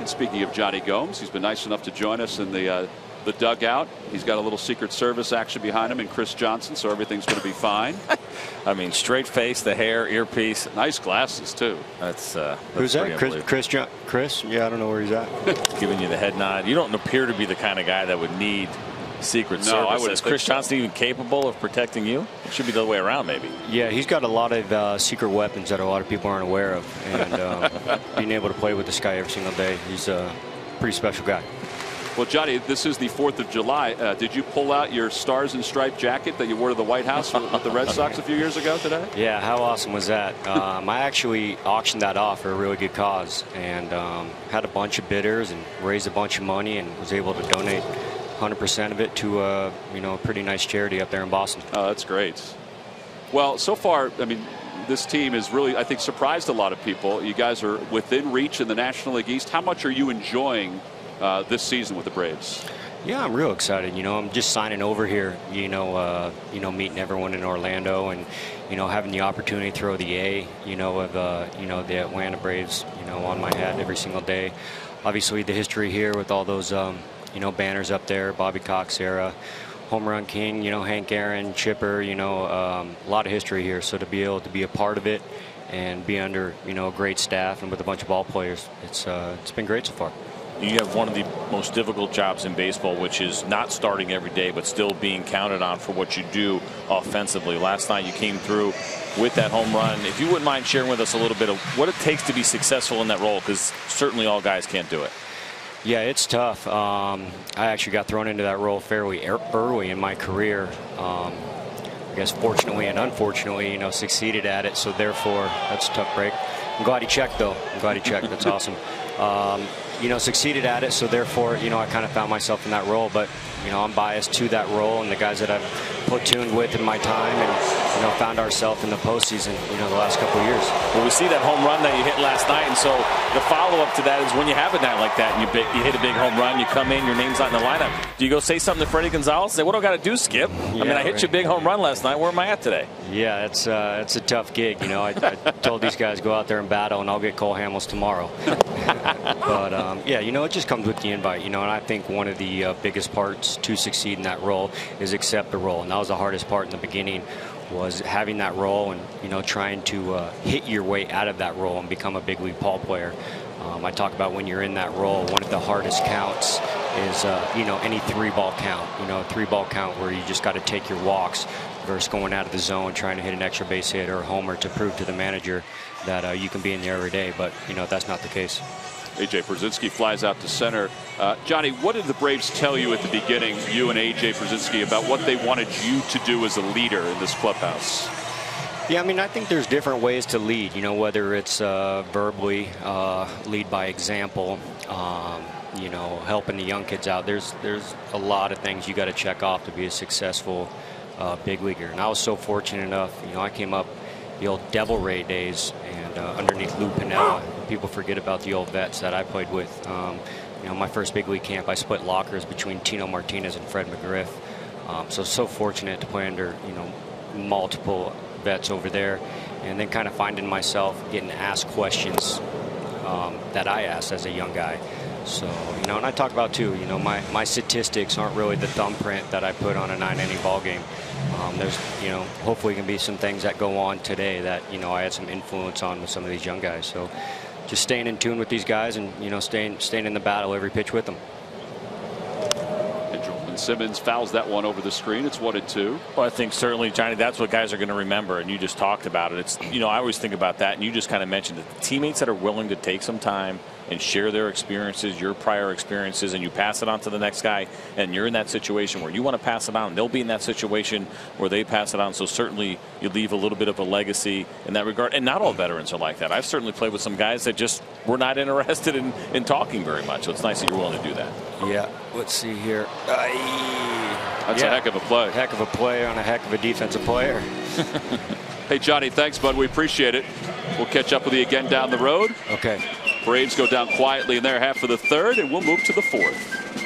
And speaking of Jonny Gomes, he's been nice enough to join us in the dugout. He's got a little Secret Service action behind him and Chris Johnson, so everything's going to be fine. I mean, straight face, the hair, earpiece. Nice glasses, too. That's who's that? Chris? Yeah, I don't know where he's at. Giving you the head nod. You don't appear to be the kind of guy that would need Secret Service. Is Chris Johnson even capable of protecting you? It should be the other way around, maybe. Yeah, he's got a lot of secret weapons that a lot of people aren't aware of. And being able to play with this guy every single day, he's a pretty special guy. Well, Johnny, this is the 4th of July. Did you pull out your Stars and Stripes jacket that you wore to the White House with the Red Sox a few years ago today? Yeah, how awesome was that? I actually auctioned that off for a really good cause and had a bunch of bidders and raised a bunch of money and was able to donate 100% of it to a pretty nice charity up there in Boston. Oh, that's great. Well, so far, I mean, this team has really, I think, surprised a lot of people. You guys are within reach in the National League East. How much are you enjoying this season with the Braves? Yeah, I'm real excited. I'm just signing over here, meeting everyone in Orlando and, having the opportunity to throw the A, of, the Atlanta Braves, on my hat every single day. Obviously, the history here with all those, banners up there, Bobby Cox era, Home Run King, Hank Aaron, Chipper, a lot of history here. So to be able to be a part of it and be under, a great staff and with a bunch of ball players, it's been great so far. You have one of the most difficult jobs in baseball, which is not starting every day, but still being counted on for what you do offensively. Last night you came through with that home run. If you wouldn't mind sharing with us a little bit of what it takes to be successful in that role, because certainly all guys can't do it. Yeah, it's tough. I actually got thrown into that role fairly early in my career. I guess fortunately and unfortunately, succeeded at it. So therefore, that's a tough break. I'm glad he checked, though. I'm glad he checked. That's awesome. Succeeded at it, so therefore, I kind of found myself in that role. But, I'm biased to that role and the guys that I've platooned with in my time and, found ourselves in the postseason, the last couple of years. Well, we see that home run that you hit last night, and so the follow-up to that is when you have a night like that and you hit a big home run, you come in, your name's not in the lineup. Do you go say something to Freddie Gonzalez? Say, what do I got to do, Skip? I hit you a big home run last night. Where am I at today? Yeah, it's a tough gig. I told these guys go out there and battle, and I'll get Cole Hamels tomorrow. But it just comes with the invite. And I think one of the biggest parts to succeed in that role is accept the role, and that was the hardest part in the beginning, was having that role and trying to hit your way out of that role and become a big league ball player. I talk about when you're in that role, one of the hardest counts is any 3-ball count. A 3-ball count where you just got to take your walks versus going out of the zone trying to hit an extra base hit or a homer to prove to the manager that you can be in there every day. But that's not the case. A.J. Pierzynski flies out to center. Johnny, what did the Braves tell you at the beginning, you and A.J. Pierzynski, about what they wanted you to do as a leader in this clubhouse? Yeah, I think there's different ways to lead, whether it's verbally, lead by example, helping the young kids out. There's a lot of things you got to check off to be a successful big leaguer. And I was so fortunate enough, I came up the old Devil Ray days and underneath Lou Piniella. People forget about the old vets that I played with. My first big league camp, I split lockers between Tino Martinez and Fred McGriff. So fortunate to play under, multiple vets over there, and then kind of finding myself getting asked questions that I asked as a young guy. So, and I talk about too, my statistics aren't really the thumbprint that I put on a 9-inning ball game. There's, hopefully can be some things that go on today that, I had some influence on with some of these young guys. So just staying in tune with these guys and, staying in the battle every pitch with them. Simmons fouls that one over the screen. It's 1-2. Well, I think certainly, Johnny, that's what guys are going to remember, and you just talked about it. It's, I always think about that, and you just kind of mentioned it. The teammates that are willing to take some time and share their experiences, your prior experiences, and you pass it on to the next guy, and you're in that situation where you want to pass it on. They'll be in that situation where they pass it on, so certainly you leave a little bit of a legacy in that regard. And not all veterans are like that. I've certainly played with some guys that just were not interested in talking very much, so it's nice that you're willing to do that. Yeah, let's see here. That's a heck of a play. Heck of a play on a heck of a defensive player. Hey, Johnny, thanks, bud. We appreciate it. We'll catch up with you again down the road. Okay. Braves go down quietly in their half of the third, and we'll move to the fourth.